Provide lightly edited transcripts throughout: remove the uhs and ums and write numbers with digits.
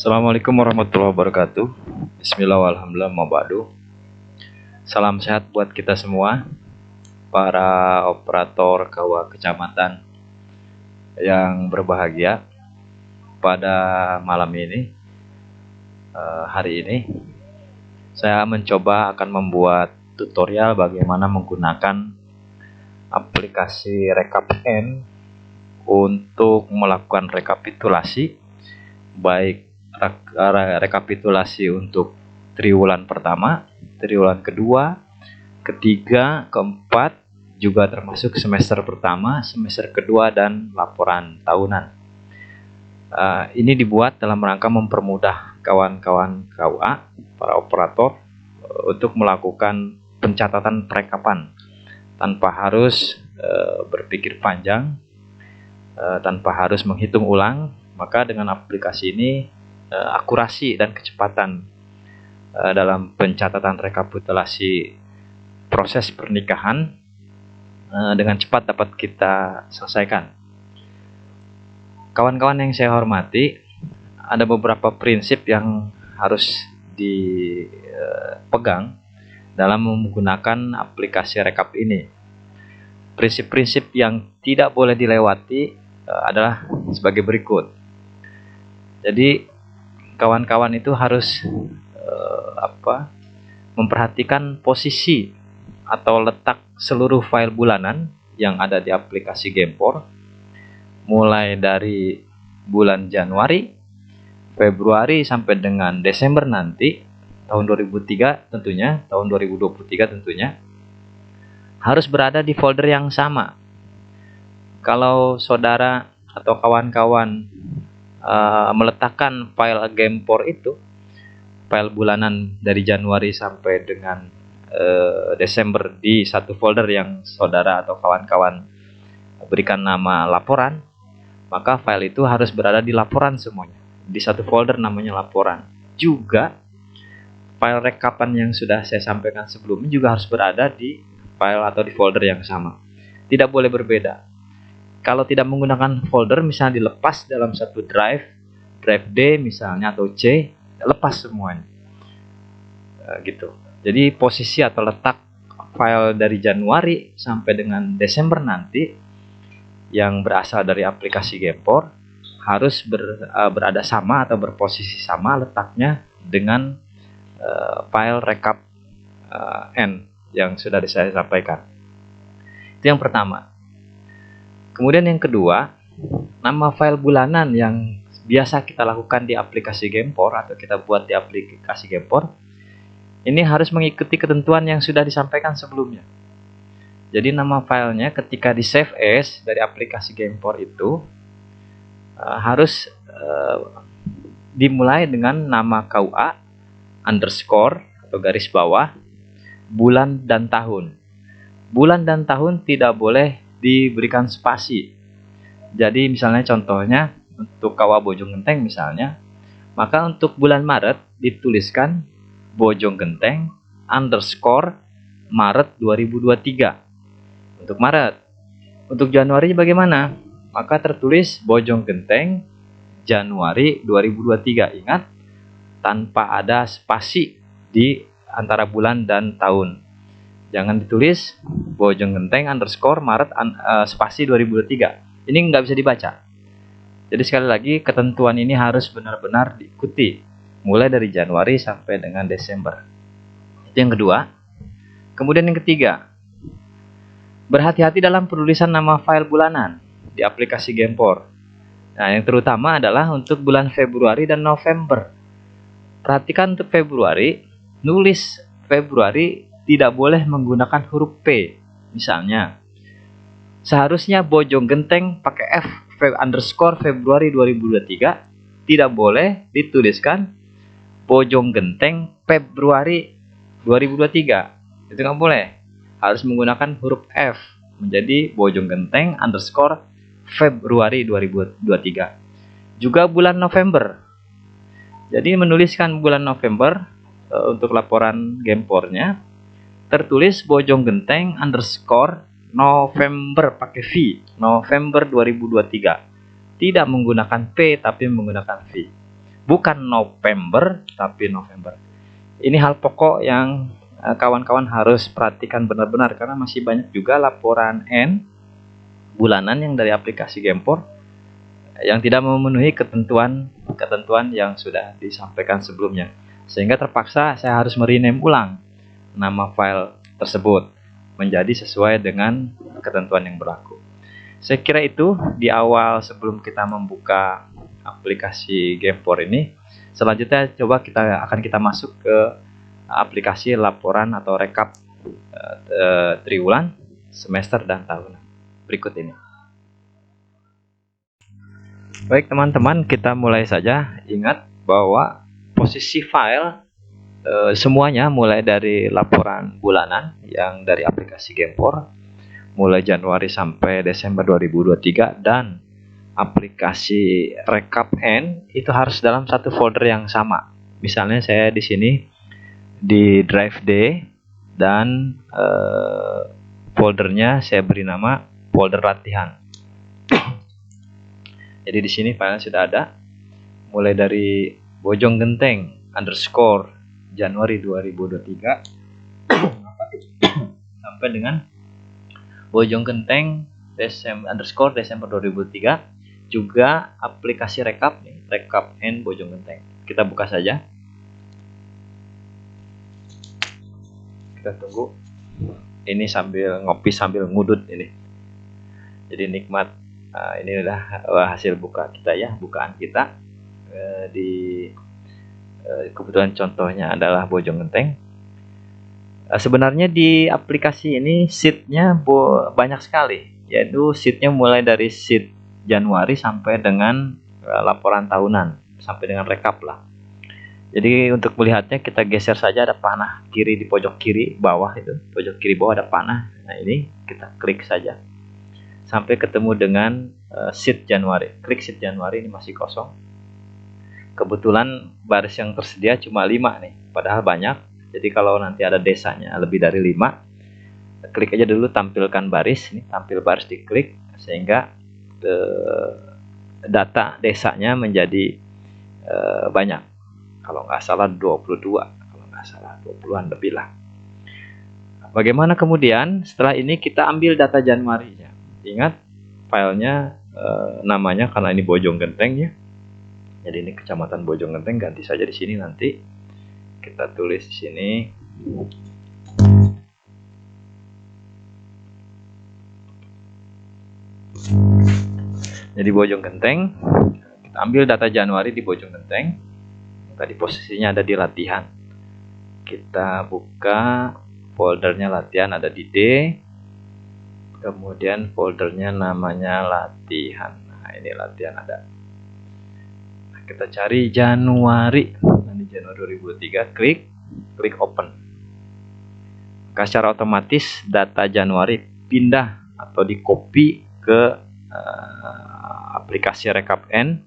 Assalamualaikum warahmatullahi wabarakatuh. Bismillahirrahmanirrahim. Salam sehat buat kita semua, para operator KUA kecamatan yang berbahagia. Pada malam ini, hari ini, saya mencoba akan membuat tutorial bagaimana menggunakan aplikasi RekapN untuk melakukan rekapitulasi, baik rekapitulasi untuk triwulan pertama, triwulan kedua, ketiga, keempat, juga termasuk semester pertama, semester kedua, dan laporan tahunan. Ini dibuat dalam rangka mempermudah kawan-kawan KUA, para operator, untuk melakukan pencatatan perekapan tanpa harus berpikir panjang, tanpa harus menghitung ulang. Maka dengan aplikasi ini akurasi dan kecepatan dalam pencatatan rekapitulasi proses pernikahan dengan cepat dapat kita selesaikan. Kawan-kawan yang saya hormati, ada beberapa prinsip yang harus dipegang dalam menggunakan aplikasi rekap ini. Prinsip-prinsip yang tidak boleh dilewati adalah sebagai berikut. Jadi kawan-kawan itu harus memperhatikan posisi atau letak seluruh file bulanan yang ada di aplikasi Gempor, mulai dari bulan Januari, Februari sampai dengan Desember nanti tahun 2003 tentunya, tahun 2023 tentunya, harus berada di folder yang sama. Kalau saudara atau kawan-kawan meletakkan file Gempor itu, file bulanan dari Januari sampai dengan Desember di satu folder yang saudara atau kawan-kawan berikan nama laporan, maka file itu harus berada di laporan semuanya, di satu folder namanya laporan. Juga file rekapan yang sudah saya sampaikan sebelumnya juga harus berada di file atau di folder yang sama, tidak boleh berbeda. Kalau tidak menggunakan folder, misalnya dilepas dalam satu drive D misalnya atau C, lepas semuanya, gitu. Jadi posisi atau letak file dari Januari sampai dengan Desember nanti yang berasal dari aplikasi Gempor harus berada sama atau berposisi sama letaknya dengan file rekap N yang sudah saya sampaikan. Itu yang pertama. Kemudian yang kedua, nama file bulanan yang biasa kita lakukan di aplikasi Gempor atau kita buat di aplikasi Gempor, ini harus mengikuti ketentuan yang sudah disampaikan sebelumnya. Jadi nama filenya ketika di save as dari aplikasi Gempor itu harus dimulai dengan nama KUA underscore atau garis bawah bulan dan tahun. Bulan dan tahun tidak boleh diberikan spasi. Jadi misalnya contohnya untuk KUA Bojonggenteng misalnya, maka untuk bulan Maret dituliskan Bojonggenteng underscore Maret 2023 untuk Maret. Untuk Januari bagaimana? Maka tertulis Bojonggenteng Januari 2023. Ingat, tanpa ada spasi di antara bulan dan tahun. Jangan ditulis Bojonggenteng underscore Maret spasi 2023. Ini nggak bisa dibaca. Jadi sekali lagi, ketentuan ini harus benar-benar diikuti, mulai dari Januari sampai dengan Desember. Itu yang kedua. Kemudian yang ketiga, berhati-hati dalam penulisan nama file bulanan di aplikasi Gempor. Nah, yang terutama adalah untuk bulan Februari dan November. Perhatikan untuk Februari, nulis Februari tidak boleh menggunakan huruf P. Misalnya, seharusnya Bojonggenteng pakai F underscore Februari 2023, tidak boleh dituliskan Bojonggenteng Februari 2023. Itu nggak boleh. Harus menggunakan huruf F menjadi Bojonggenteng underscore Februari 2023. Juga bulan November. Jadi menuliskan bulan November untuk laporan Gempornya tertulis Bojonggenteng underscore November pakai V, November 2023. Tidak menggunakan P tapi menggunakan V. bukan November tapi November. Ini hal pokok yang kawan-kawan harus perhatikan benar-benar, karena masih banyak juga laporan N bulanan yang dari aplikasi Gempor yang tidak memenuhi ketentuan yang sudah disampaikan sebelumnya, sehingga terpaksa saya harus merename ulang nama file tersebut menjadi sesuai dengan ketentuan yang berlaku. Saya kira itu di awal sebelum kita membuka aplikasi Gempor ini. Selanjutnya coba kita masuk ke aplikasi laporan atau rekap triwulan, semester, dan tahunan berikut ini. Baik teman-teman, kita mulai saja. Ingat bahwa posisi file semuanya mulai dari laporan bulanan yang dari aplikasi Gempor mulai Januari sampai Desember 2023, dan aplikasi rekap N itu harus dalam satu folder yang sama. Misalnya saya di sini di drive D, dan foldernya saya beri nama folder latihan. Jadi di sini filenya sudah ada, mulai dari Bojong Genteng _ Januari 2023 sampai dengan Bojong Genteng Desember 2003, juga aplikasi rekap nih, rekap N Bojong Genteng. Kita buka saja. Kita tunggu. Ini sambil ngopi sambil ngudut ini. Jadi nikmat. Ini udah hasil buka kita ya, bukaan kita. Kebetulan contohnya adalah Bojong Genteng. Sebenarnya di aplikasi ini sheet-nya banyak sekali, yaitu sheet-nya mulai dari sheet Januari sampai dengan laporan tahunan, sampai dengan rekap lah. Jadi untuk melihatnya kita geser saja, ada panah kiri di pojok kiri bawah, itu pojok kiri bawah ada panah. Nah ini kita klik saja sampai ketemu dengan sheet Januari. Klik sheet Januari, ini masih kosong. Kebetulan baris yang tersedia cuma 5 nih, padahal banyak. Jadi kalau nanti ada desanya lebih dari 5, klik aja dulu tampilkan baris. Ini tampil baris, diklik sehingga data desanya menjadi banyak. Kalau nggak salah 22, kalau nggak salah 20-an lebih lah. Bagaimana kemudian setelah ini kita ambil data Januarinya. Ingat filenya namanya, karena ini Bojong Genteng ya. Jadi ini Kecamatan Bojong Genteng, ganti saja di sini nanti. Kita tulis di sini. Jadi Bojong Genteng. Kita ambil data Januari di Bojong Genteng. Tadi posisinya ada di latihan. Kita buka foldernya latihan, ada di D. Kemudian foldernya namanya latihan. Nah, ini latihan ada. Nah, kita cari Januari. Nanti Januari 2003, klik open. Maka secara otomatis data Januari pindah atau di copy ke aplikasi rekap N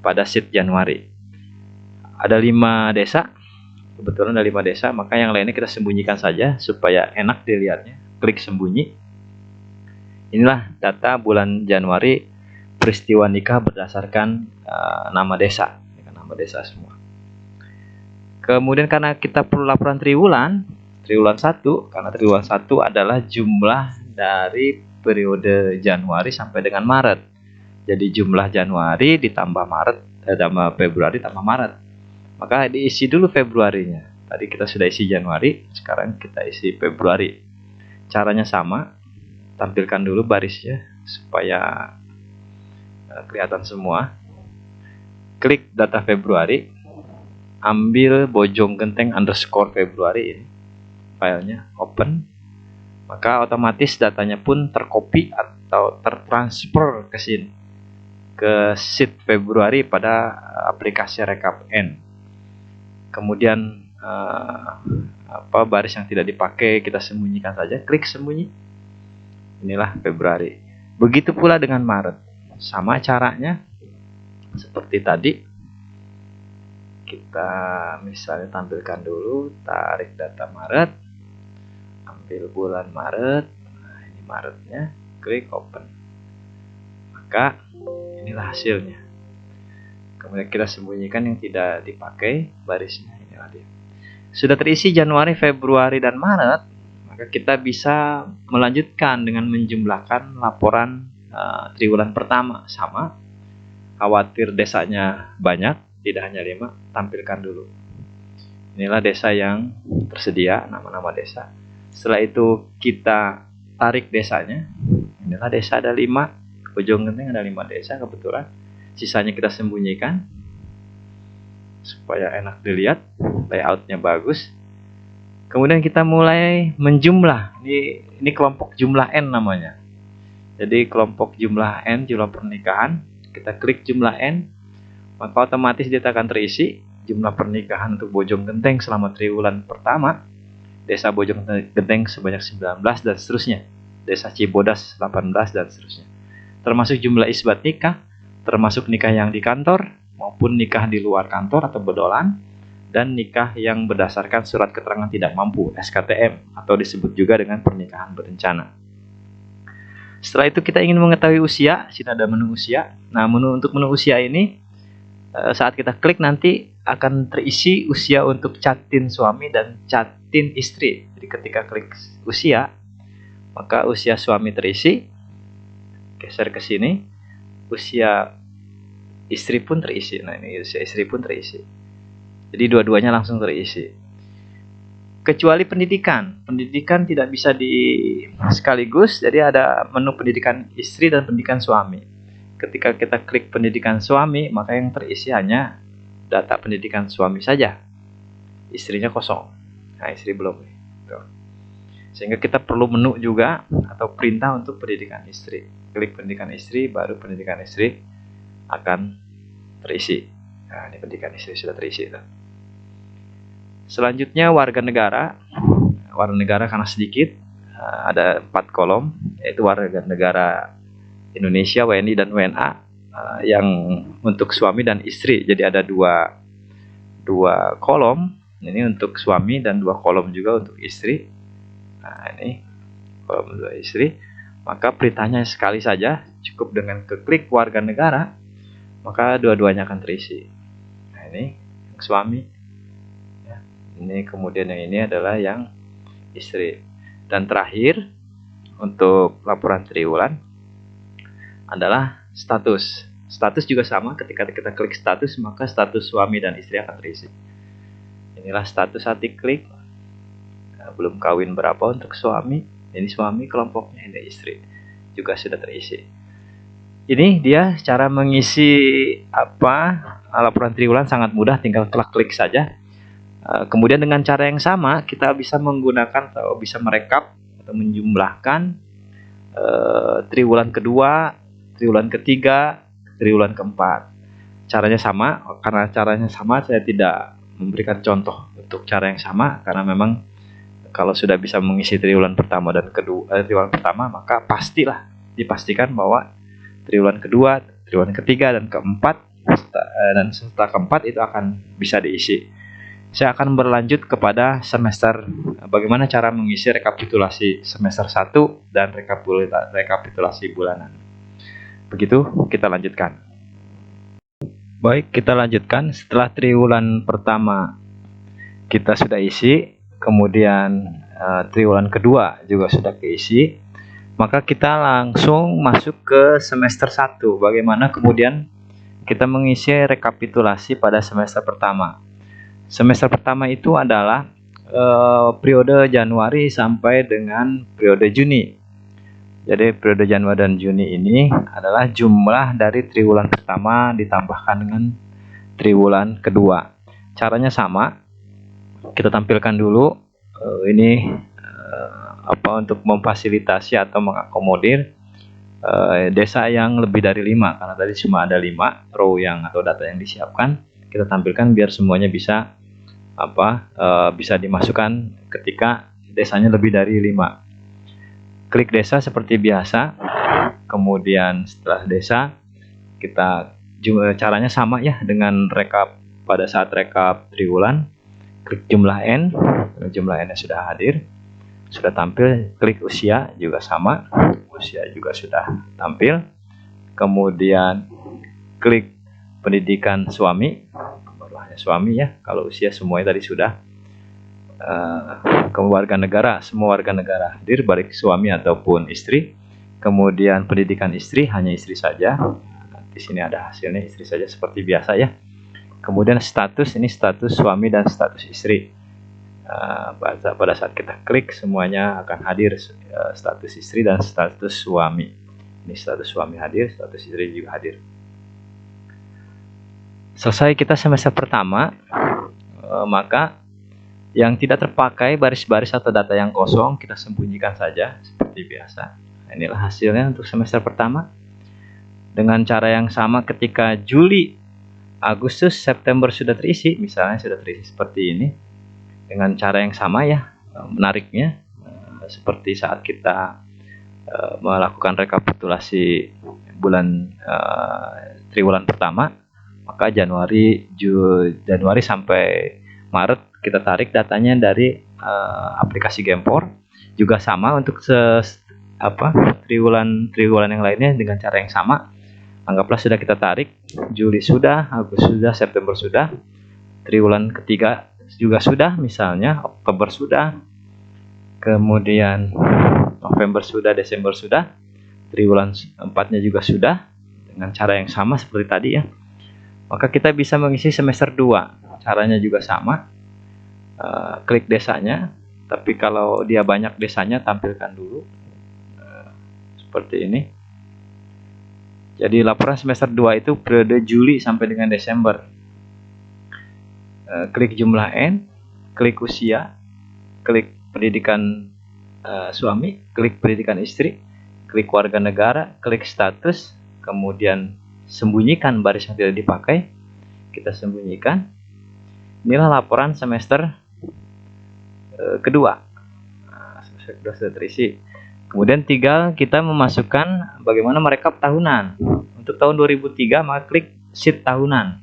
pada sheet Januari. Ada 5 desa. Kebetulan ada 5 desa, maka yang lainnya kita sembunyikan saja supaya enak dilihatnya. Klik sembunyi. Inilah data bulan Januari, peristiwa nikah berdasarkan nama desa. Nama desa semua. Kemudian karena kita perlu laporan triwulan 1, karena triwulan 1 adalah jumlah dari periode Januari sampai dengan Maret. Jadi jumlah Januari ditambah tambah Februari tambah Maret. Maka diisi dulu Februarinya. Tadi kita sudah isi Januari, sekarang kita isi Februari. Caranya sama, tampilkan dulu barisnya supaya kelihatan semua. Klik data Februari, ambil Bojong Genteng _ Februari ini, filenya open, maka otomatis datanya pun tercopy atau tertransfer ke sini, ke sheet Februari pada aplikasi rekap N. Kemudian baris yang tidak dipakai kita sembunyikan saja, klik sembunyi. Inilah Februari. Begitu pula dengan Maret, sama caranya seperti tadi. Kita misalnya tampilkan dulu, tarik data Maret, ambil bulan Maret. Nah, ini Maretnya, klik open. Maka inilah hasilnya. Kemudian kita sembunyikan yang tidak dipakai barisnya. Inilah dia. Sudah terisi Januari, Februari, dan Maret, maka kita bisa melanjutkan dengan menjumlahkan laporan triwulan pertama. Sama, khawatir desanya banyak, tidak hanya 5, tampilkan dulu. Inilah desa yang tersedia, nama-nama desa. Setelah itu kita tarik desanya. Inilah desa ada 5, Bojonggenteng ada 5 desa kebetulan. Sisanya kita sembunyikan supaya enak dilihat, layoutnya bagus. Kemudian kita mulai menjumlah. Ini kelompok jumlah N namanya. Jadi kelompok jumlah N, jumlah pernikahan. Kita klik jumlah N, maka otomatis dia akan terisi. Jumlah pernikahan untuk Bojonggenteng selama triwulan pertama, desa Bojonggenteng sebanyak 19 dan seterusnya. Desa Cibodas 18 dan seterusnya. Termasuk jumlah isbat nikah, termasuk nikah yang di kantor maupun nikah di luar kantor atau bedolan, dan nikah yang berdasarkan surat keterangan tidak mampu SKTM atau disebut juga dengan pernikahan berencana. Setelah itu kita ingin mengetahui usia, sini ada menu usia. Nah, untuk menu usia ini saat kita klik nanti akan terisi usia untuk catin suami dan catin istri. Jadi ketika klik usia, maka usia suami terisi. Geser ke sini, usia istri pun terisi. Nah, ini usia istri pun terisi. Jadi dua-duanya langsung terisi. Kecuali pendidikan. Pendidikan tidak bisa di sekaligus, jadi ada menu pendidikan istri dan pendidikan suami. Ketika kita klik pendidikan suami, maka yang terisi hanya data pendidikan suami saja. Istrinya kosong. Nah, istri belum. Sehingga kita perlu menu juga atau perintah untuk pendidikan istri. Klik pendidikan istri, baru pendidikan istri akan terisi. Nah, ini pendidikan istri sudah terisi. Selanjutnya warga negara. Warga negara karena sedikit, ada 4 kolom, yaitu warga negara Indonesia, WNI dan WNA, yang untuk suami dan istri. Jadi ada dua kolom, ini untuk suami dan 2 kolom juga untuk istri. Nah, ini kolom untuk istri. Maka perintahnya sekali saja, cukup dengan keklik warga negara, maka dua-duanya akan terisi. Nah, ini yang suami, ya. Ini kemudian yang ini adalah yang istri. Dan terakhir untuk laporan triwulan adalah status. Status juga sama, ketika kita klik status, maka status suami dan istri akan terisi. Inilah status saat diklik. Nah, belum kawin berapa untuk suami. Ini suami kelompoknya, ini istri juga sudah terisi. Ini dia cara mengisi laporan triwulan, sangat mudah, tinggal klik saja. Kemudian dengan cara yang sama kita bisa menggunakan atau bisa merekap atau menjumlahkan triwulan kedua, triwulan ketiga, triwulan keempat. Caranya sama, karena caranya sama saya tidak memberikan contoh untuk cara yang sama karena memang kalau sudah bisa mengisi triwulan pertama dan triwulan pertama, maka pastilah dipastikan bahwa triwulan kedua, triwulan ketiga dan keempat dan setelah keempat itu akan bisa diisi. Saya akan berlanjut kepada semester bagaimana cara mengisi rekapitulasi semester 1 dan rekapitulasi bulanan. Begitu, kita lanjutkan. Baik, kita lanjutkan. Setelah triwulan pertama kita sudah isi, kemudian triwulan kedua juga sudah keisi, maka kita langsung masuk ke semester 1. Bagaimana kemudian kita mengisi rekapitulasi pada semester pertama. Semester pertama itu adalah periode Januari sampai dengan periode Juni. Jadi periode Januari dan Juni ini adalah jumlah dari triwulan pertama ditambahkan dengan triwulan kedua. Caranya sama. Kita tampilkan dulu untuk memfasilitasi atau mengakomodir desa yang lebih dari 5, karena tadi cuma ada 5 row atau data yang disiapkan. Kita tampilkan biar semuanya bisa bisa dimasukkan ketika desanya lebih dari 5. Klik desa seperti biasa. Kemudian setelah desa kita caranya sama ya dengan rekap pada saat rekap triwulan. Klik jumlah N, jumlah N sudah hadir, sudah tampil. Klik usia juga sama, usia juga sudah tampil. Kemudian klik pendidikan suami, baru hanya suami ya, kalau usia semuanya tadi sudah. Kewarganegaraan, semua warga negara hadir, baik suami ataupun istri. Kemudian pendidikan istri, hanya istri saja. Di sini ada hasilnya, istri saja seperti biasa ya. Kemudian status, ini status suami dan status istri. Pada saat kita klik, semuanya akan hadir, status istri dan status suami. Ini status suami hadir, status istri juga hadir. Selesai kita semester pertama, maka yang tidak terpakai, baris-baris atau data yang kosong, kita sembunyikan saja seperti biasa. Inilah hasilnya untuk semester pertama. Dengan cara yang sama, ketika Juli, Agustus, September sudah terisi, misalnya sudah terisi seperti ini, dengan cara yang sama ya. Menariknya seperti saat kita melakukan rekapitulasi bulan triwulan pertama, maka Januari sampai Maret kita tarik datanya dari aplikasi Gempor. Juga sama untuk triwulan yang lainnya dengan cara yang sama. Anggaplah sudah kita tarik, Juli sudah, Agustus sudah, September sudah, triwulan ketiga juga sudah, misalnya Oktober sudah, kemudian November sudah, Desember sudah, triwulan 4-nya juga sudah, dengan cara yang sama seperti tadi ya. Maka kita bisa mengisi semester 2, caranya juga sama. Klik desanya, tapi kalau dia banyak desanya, tampilkan dulu seperti ini. Jadi laporan semester 2 itu periode Juli sampai dengan Desember. Klik jumlah N, klik usia, klik pendidikan suami, klik pendidikan istri, klik warga negara, klik status, kemudian sembunyikan baris yang tidak dipakai, kita sembunyikan. Inilah laporan semester kedua. Semester kedua sudah terisi. Kemudian tinggal kita memasukkan bagaimana merekap tahunan. Untuk tahun 2003, maka klik sheet tahunan.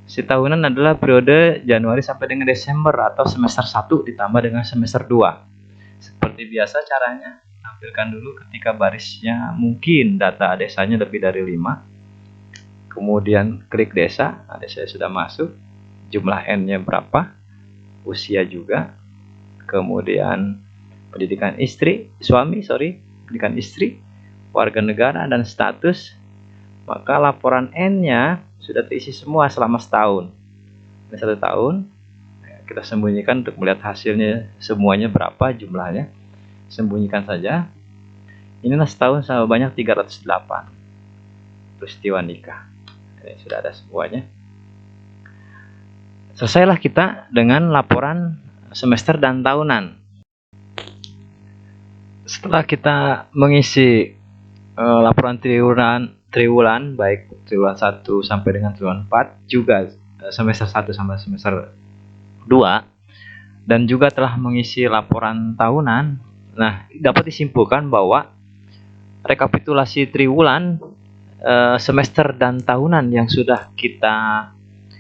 Sheet tahunan adalah periode Januari sampai dengan Desember atau semester 1 ditambah dengan semester 2. Seperti biasa caranya, tampilkan dulu ketika barisnya mungkin data desanya lebih dari 5. Kemudian klik desa, desa sudah masuk, jumlah N-nya berapa, usia juga, kemudian pendidikan pendidikan istri, warga negara, dan status. Maka laporan N-nya sudah terisi semua selama setahun. Ini 1 tahun, kita sembunyikan untuk melihat hasilnya semuanya berapa jumlahnya. Sembunyikan saja. Inilah setahun sama banyak 308 peristiwa nikah. Ini sudah ada semuanya. Selesailah kita dengan laporan semester dan tahunan. Setelah kita mengisi laporan triwulan baik triwulan 1 sampai dengan triwulan 4, juga semester 1 sampai semester 2, dan juga telah mengisi laporan tahunan, nah dapat disimpulkan bahwa rekapitulasi triwulan, semester dan tahunan yang sudah kita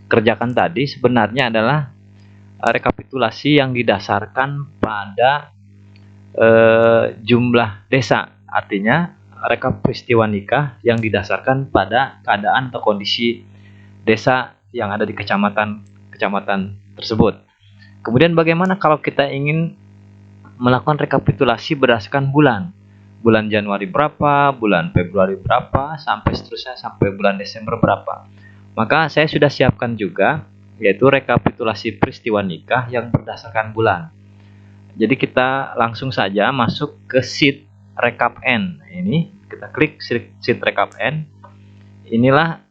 kerjakan tadi sebenarnya adalah rekapitulasi yang didasarkan pada jumlah desa. Artinya rekap peristiwa nikah yang didasarkan pada keadaan atau kondisi desa yang ada di kecamatan tersebut. Kemudian bagaimana kalau kita ingin melakukan rekapitulasi berdasarkan bulan Januari berapa, bulan Februari berapa, sampai seterusnya sampai bulan Desember berapa. Maka saya sudah siapkan juga, yaitu rekapitulasi peristiwa nikah yang berdasarkan bulan. Jadi kita langsung saja masuk ke sheet rekap N. Ini kita klik sheet rekap N. Inilah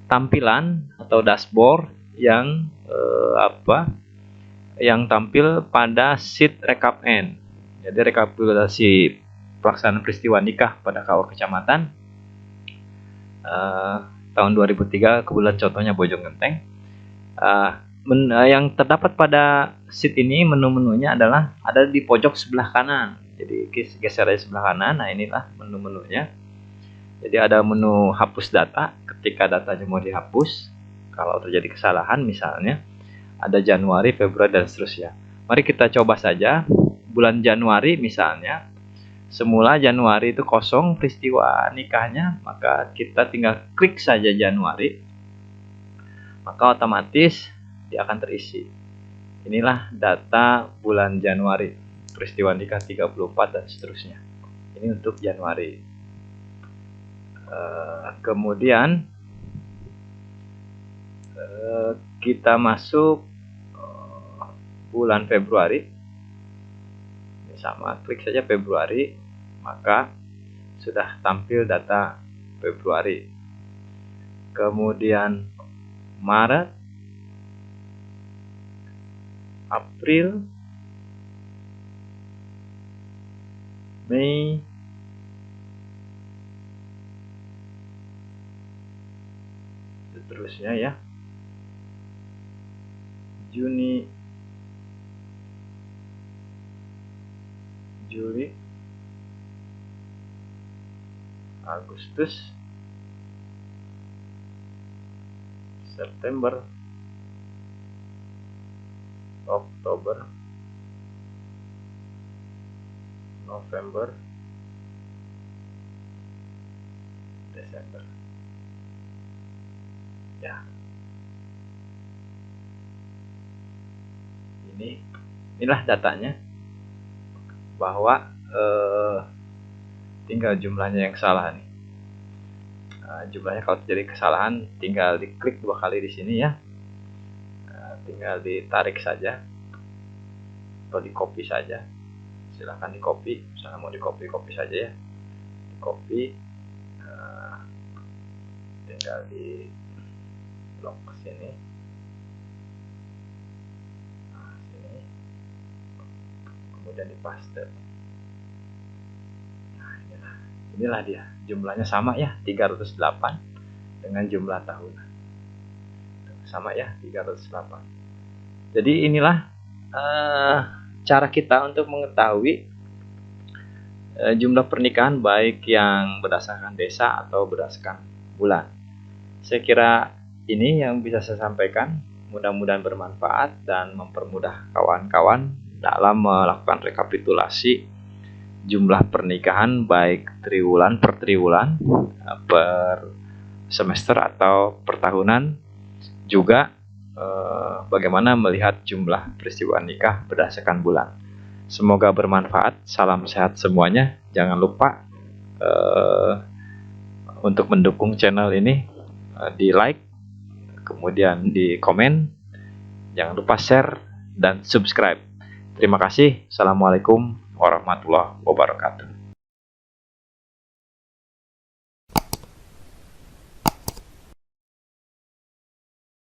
tampilan atau dashboard yang yang tampil pada sheet rekap N. Jadi rekapitulasi pelaksanaan peristiwa nikah pada KUA kecamatan tahun 2003, kebetulan contohnya Bojonggenteng. Yang terdapat pada sheet ini, menu-menunya adalah ada di pojok sebelah kanan. Jadi geser aja sebelah kanan. Nah, inilah menu-menunya. Jadi ada menu hapus data ketika datanya mau dihapus. Kalau terjadi kesalahan misalnya, ada Januari, Februari, dan seterusnya. Mari kita coba saja. Bulan Januari misalnya, semula Januari itu kosong peristiwa nikahnya, maka kita tinggal klik saja Januari, maka otomatis dia akan terisi. Inilah data bulan Januari, peristiwa nikah 34 dan seterusnya. Ini untuk Januari. Kemudian kita masuk bulan Februari. Ini sama, klik saja Februari, maka sudah tampil data Februari. Kemudian Maret, April, Mei, seterusnya ya, Juni, Juli, Agustus, September, Oktober, November, Desember. Ya. Inilah datanya, bahwa tinggal jumlahnya yang salah nih. Jumlahnya kalau terjadi kesalahan tinggal diklik 2 kali di sini ya. Tinggal ditarik saja atau di copy saja. Silahkan di copy, misalnya mau di copy saja ya, di copy, tinggal di blok ke sini, sini, kemudian di paste. Nah, inilah dia, jumlahnya sama ya, 308 dengan jumlah tahunan sama ya, 308. Jadi inilah cara kita untuk mengetahui jumlah pernikahan, baik yang berdasarkan desa atau berdasarkan bulan. Saya kira ini yang bisa saya sampaikan. Mudah-mudahan bermanfaat dan mempermudah kawan-kawan dalam melakukan rekapitulasi jumlah pernikahan, baik triwulan per triwulan, per semester atau per tahunan. Juga bagaimana melihat jumlah peristiwa nikah berdasarkan bulan. Semoga bermanfaat. Salam sehat semuanya. Jangan lupa untuk mendukung channel ini, di like, kemudian di komen. Jangan lupa share dan subscribe. Terima kasih. Assalamualaikum warahmatullahi wabarakatuh.